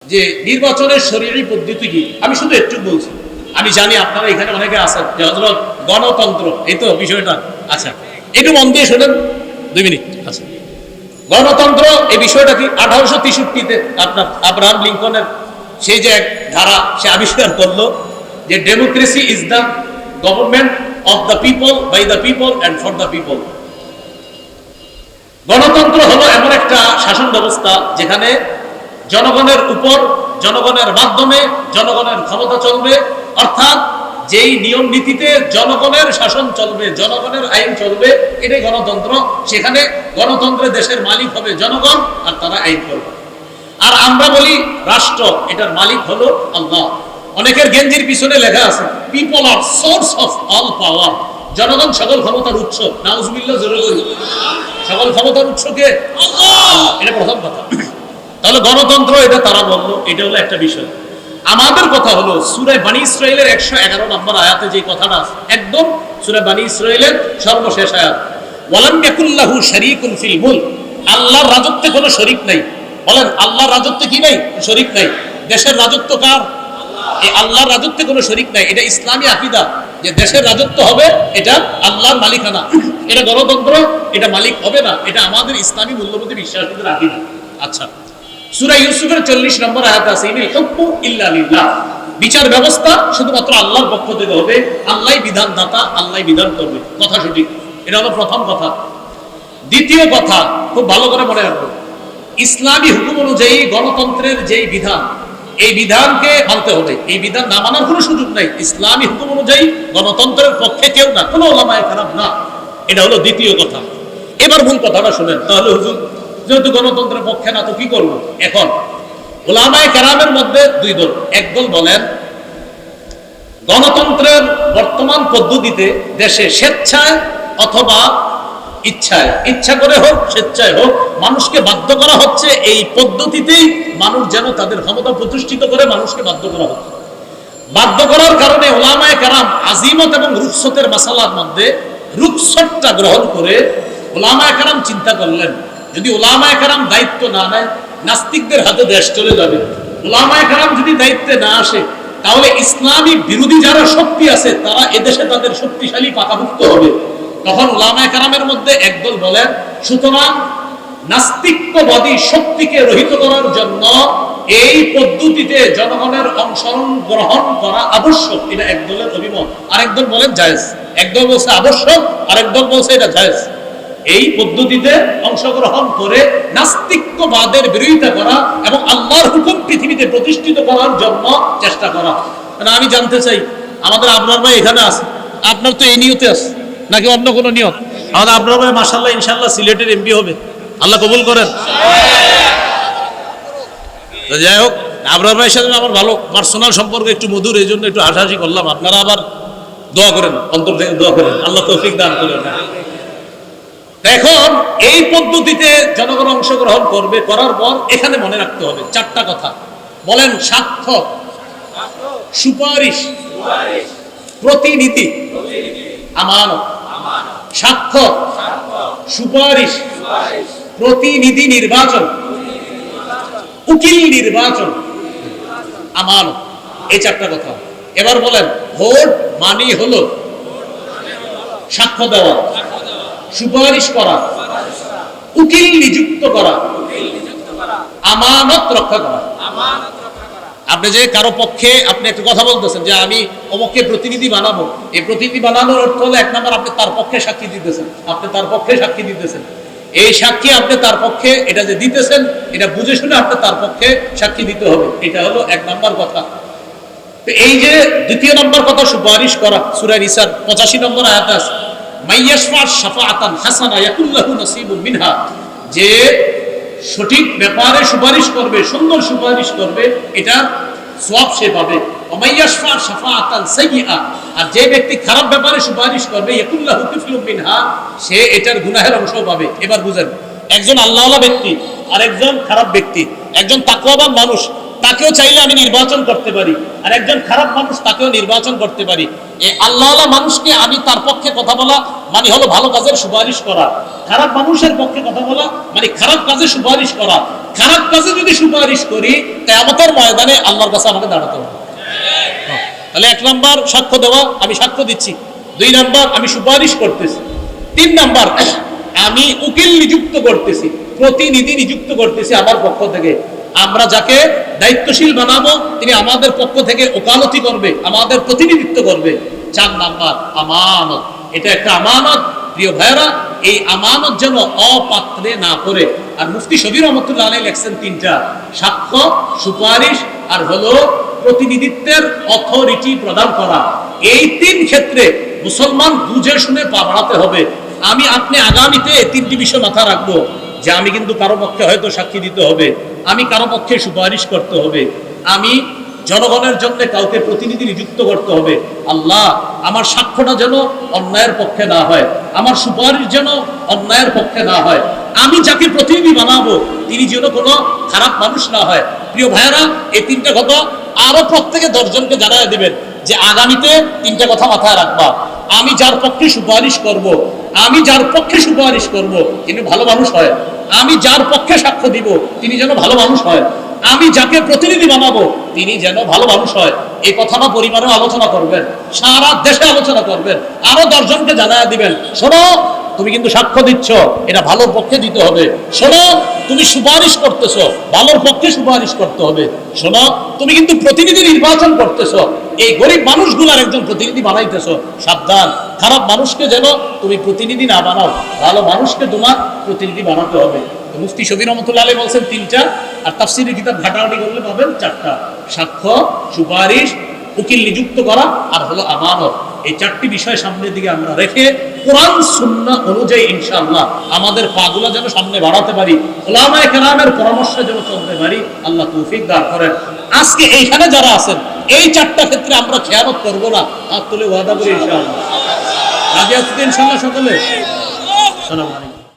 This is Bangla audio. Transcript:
যে নির্বাচনের শরীয়ী পদ্ধতি কি, আমি শুধু একটু বলছি। আমি জানি আপনারা এখানে অনেকে আছেন যে হযরত গণতন্ত্র, এই তো বিষয়টা। আচ্ছা, একটু মন দিয়ে শোনেন 2 মিনিট। আচ্ছা, গণতন্ত্র এই বিষয়টা কি 1863-তে আপনার আব্রাহাম লিঙ্কনের সেই যে এক ধারা সে আবিষ্কার করলো যে democracy is the government of the people, by the people and for the people. গণতন্ত্র হলো এমন একটা শাসন ব্যবস্থা যেখানে জনগণের উপর, জনগণের মাধ্যমে জনগণের ক্ষমতা চলবে, অর্থাৎ যেই নিয়ম নীতিতে জনগণের শাসন চলবে, জনগণের আইন চলবে, এটাই গণতন্ত্র। সেখানে গণতন্ত্রের দেশের মালিক হবে জনগণ, আর তারা আইন করবে। আর আমরা বলি রাষ্ট্র, এটার মালিক হলো আল্লাহ। অনেকের গেঞ্জির পিছনে লেখা আছে people are source of all power, জনগণ সকল ক্ষমতার উৎস। নাউজুবিল্লাহ, জোরে বলি। সকল ক্ষমতার উৎস কে? আল্লাহ। এটা প্রথম কথা। তাহলে গণতন্ত্র এটা তারা বললো, এটা হলো একটা বিষয়। আমাদের কথা হলো সূরা বনী ইসরাঈলের 111 নম্বর আয়াতে যে কথাটা আছে, একদম সূরা বনী ইসরাঈলের সর্বশেষ আয়াত, ওয়ালাম ইয়াকুল্লাহু শারীকুন ফিল মুলক, আল্লাহর রাজত্বে কোনো শরীক নাই। বলেন, আল্লাহর রাজত্বে কি নাই? শরীক নাই। দেশের রাজত্ব কার? এই আল্লাহর রাজত্বে কোনো শরীক নাই। এটা ইসলামী আকীদা যে দেশের রাজত্ব হবে এটা আল্লাহর মালিকানা। এটা গণতন্ত্র, এটা মালিক হবে না। এটা আমাদের ইসলামী মূল্যবোধে বিশ্বাসীদের আকীদা। আচ্ছা, সূরা ইউসুফের 40 নম্বর আয়াতে আছে ইনিল হুকমু ইল্লা লিল্লাহ, বিচার ব্যবস্থা শুধুমাত্র আল্লাহর পক্ষ থেকে হবে। আল্লাহই বিধানদাতা, আল্লাহই বিধান করবে। কথা সঠিক। এটা হলো প্রথম কথা। দ্বিতীয় কথা, খুব ভালো করে মনে রাখবেন, ইসলামী হুকুম অনুযায়ী গণতন্ত্রের যেই বিধান, এই বিধানকে মানতে হবে। এই বিধান না মানার কোনো সুযোগ নাই। ইসলামী হুকুম অনুযায়ী গণতন্ত্রের পক্ষে কেউ না, কোনো ওলামায়ে কেরাম না। এটা হলো দ্বিতীয় কথা। এবার মূল কথাটা শুনেন। তাহলে হুজুর যেহেতু গণতন্ত্রের পক্ষে না, তো কি করবো? এখন ওলামায়ে কেরামের মধ্যে 2 দল। একদল বলেন গণতন্ত্রের বর্তমান পদ্ধতিতে দেশে স্বেচ্ছায় অথবা ইচ্ছায়, ইচ্ছা করে হোক স্বেচ্ছায় হোক, মানুষকে বাধ্য করা হচ্ছে এই পদ্ধতিতেই মানুষ যেন তাদের ক্ষমতা প্রতিষ্ঠিত করে, মানুষকে বাধ্য করা হচ্ছে। বাধ্য করার কারণে ওলামায়ে কেরাম আজিমত এবং রুখসতের মাসালার মধ্যে রুখসতটা গ্রহণ করে ওলামায়ে কেরাম চিন্তা করলেন, যদি ওলামায়ে কেরাম দায়িত্ব না নেয়, নাস্তিকদের হাতে দেশ চলে যাবে। ওলামায়ে কেরাম যদি দায়িত্বে না আসে, তাহলে ইসলামী বিরোধী যারা শক্তি আছে তারা এদেশে তাদের শক্তিশালী পাকাভুক্ত হবে। তখন ওলামায়ে কেরামের মধ্যে একদল বলেন, সুতরাং নাস্তিকবাদী শক্তিকে রহিত করার জন্য এই পদ্ধতিতে জনগণের অংশগ্রহণ গ্রহণ করা আবশ্যক। এটা একদলের অভিমত। আরেকদল বলেন জায়েজ। একদল বলছে আবশ্যক, আরেকদল বলছে এটা জায়েজ। এই পদ্ধতিতে অংশগ্রহণ করে নাস্তিকবাদের বিরোধিতা করা এবং আল্লাহর হুকুম পৃথিবীতে প্রতিষ্ঠিত করার জন্য চেষ্টা করা। মানে আমি জানতে চাই, আমাদের আবরার ভাই এখানে আছে, আপনার তো এই নিয়তে আছে নাকি অন্য কোনো নিয়ত? আমাদের আবরার ভাই মাশাআল্লাহ ইনশাআল্লাহ সিলেটের এমপি হবে, আল্লাহ কবুল করেন। যাই হোক, আবরার ভাইয়ের সাথে আমার ভালো পার্সোনাল সম্পর্ক, একটু মধুর, এই জন্য একটু হাসাহাসি করলাম। আপনারা আবার দোয়া করেন, অন্তর থেকে দোয়া করেন, আল্লাহ তৌফিক দান করেন। এখন এই পদ্ধতিতে জনগণ অংশগ্রহণ করবে, করার পর এখানে মনে রাখতে হবে 4টা কথা। বলেন, সাক্ষ্য, সুপারিশ, প্রতিনিধি, আমানত। সাক্ষ্য, সুপারিশ, প্রতিনিধি নির্বাচন, উকিল নির্বাচন, আমানত। এই 4টা কথা। এবার বলেন, ভোট মানি হলো সাক্ষ্য দেওয়া, সুপারিশ করা, উকিল নিযুক্ত করা, আমানত রক্ষা করা। আপনি যে কারো পক্ষে আপনি একটা কথা বলতেছেন যে আমি অমুককে প্রতিনিধি বানাবো, এই প্রতিনিধি বানানোর অর্থ হলো 1 নম্বর আপনি তার পক্ষে সাক্ষী দিতেছেন। আপনি তার পক্ষে সাক্ষী দিতেছেন। এই সাক্ষী আপনি তার পক্ষে, এটা যে দিতেছেন এটা বুঝে শুনে আপনি তার পক্ষে সাক্ষী দিতে হবে। এটা হলো 1 নম্বর কথা। তো এই যে 2 নম্বর কথা, সুপারিশ করা, সূরা নিসার 85 নম্বর আয়াতে আছে, মাইয়াশফা শাফাআতান হাসানা ইয়াকুল্লাহু নাসিবুম মিনহা, যে সঠিক ব্যাপারে সুপারিশ করবে, সুন্দর সুপারিশ করবে, এটা সওয়াব সে পাবে। ওমাইয়াশফা শাফাআতান সাইয়্যিআ, আর যে ব্যক্তি খারাপ ব্যাপারে সুপারিশ করবে, ইয়াকুল্লাহু কিফলুম মিনহা, সে এটার গুনাহের অংশ পাবে। এবার বুঝেন, একজন আল্লাহওয়ালা ব্যক্তি আর একজন খারাপ ব্যক্তি, একজন তাকওয়াবান মানুষ, তাকেও চাইলে আমি নির্বাচন করতে পারি, আর একজন খারাপ মানুষ তাকেও নির্বাচন করতে পারি। এই আল্লাহওয়ালা মানুষকে আমি তার পক্ষে কথা বলা মানে হলো ভালো কাজের সুপারিশ করা, খারাপ মানুষের পক্ষে কথা বলা মানে খারাপ কাজে সুপারিশ করা। খারাপ কাজে যদি সুপারিশ করি কিয়ামতের ময়দানে আল্লাহর কাছে আমাকে দাঁড়াতে হবে। তাহলে 1 নাম্বার সাক্ষ্য দেওয়া, আমি সাক্ষ্য দিচ্ছি। 2 নাম্বার আমি সুপারিশ করতেছি। 3 নাম্বার আমি উকিল নিযুক্ত করতেছি, প্রতিনিধি নিযুক্ত করতেছি আমার পক্ষ থেকে। আমরা যাকে দায়িত্বশীল বানাবো তিনি আমাদের পক্ষ থেকে ওকালতি করবে, আমাদের প্রতিনিধিত্ব করবে। 4 নাম্বার আমানত, এটা একটা আমানত। প্রিয় ভাইরা, এই আমানত যেন অপাত্রে না করে। আর মুফতি শফি রহমতুল্লাহ আলাইহি লেখছেন 3টা, সাক্ষ্য, সুপারিশ আর হলো প্রতিনিধিত্বের অথরিটি প্রদান করা। এই 3 ক্ষেত্রে মুসলমান বুঝে শুনে পা বাড়াতে হবে। আমি আপনি আগামীতে এই 3টি বিষয় মাথা রাখবো যে আমি কিন্তু কারো পক্ষে হয়তো সাক্ষী দিতে হবে, আমি কারো পক্ষে সুপারিশ করতে হবে, আমি জনগণের জন্য কাউকে প্রতিনিধি নিযুক্ত করতে হবে। আল্লাহ, আমার সাক্ষ্যটা যেন অন্যায়ের পক্ষে না হয়, আমার সুপারিশ যেন অন্যায়ের পক্ষে না হয়, আমি যাকে প্রতিনিধি বানাবো তিনি যেন কোনো খারাপ মানুষ না হয়। প্রিয় ভাইয়েরা, এই 3টা কথা আরো প্রত্যেকে 10 জনকে জানায় দিবেন যে আগামীতে 3টা কথা মাথায় রাখবা। আমি যার পক্ষে সুপারিশ করব, আমি যার পক্ষে সুপারিশ করব তিনি ভালো মানুষ হয়, আমি যার পক্ষে সাক্ষ্য দিব তিনি যেন ভালো মানুষ হয়, আমি যাকে প্রতিনিধি বানাবো তিনি যেন ভালো মানুষ হয়। এই কথাটা পরিবারে আলোচনা করবেন, সারা দেশে আলোচনা করবেন, আরো 10 জনকে জানায় দিবেন, শোনো তুমি কিন্তু সাক্ষ্য দিচ্ছ, এটা ভালোর পক্ষে দিতে হবে। শোনো তুমি সুপারিশ করতেছো, ভালোর পক্ষে সুপারিশ করতে হবে। শোনো তুমি কিন্তু প্রতিনিধি নির্বাচন করতেছো, এই গরিব মানুষগুলার একজন প্রতিনিধি বানাইতেছো। সাবধান, খারাপ মানুষকে যেন তুমি প্রতিনিধি না বানাও, ভালো মানুষকে তোমার প্রতিনিধি বানাতে হবে। মুফতি শফি রহমতুল্লাহ আলাইহি বলছেন 3টা, আর তাফসীরের কিতাব ঘাটাঘাটি করলে পাবেন 4টা, সাক্ষ্য, সুপারিশ, উকিল নিযুক্ত করা আর হলো আমানত। এই 4টি বিষয় সামনের দিকে আমরা রেখে কোরআন সুন্নাহ অনুযায়ী ইনশাআল্লাহ আমাদের পাগুলো যেন সামনে বাড়াতে পারি, উলামায়ে কেরামের পরামর্শে যেন চলতে পারি। আল্লাহ তৌফিক দান করেন। আজকে এইখানে যারা আছেন এই 4টা ক্ষেত্রে আমরা খেয়ানত করব না, হাত তুলে ওয়াদা করি ইনশাআল্লাহ। রাজি আছেন ইনশাআল্লাহ সকলে? আসসালামু আলাইকুম।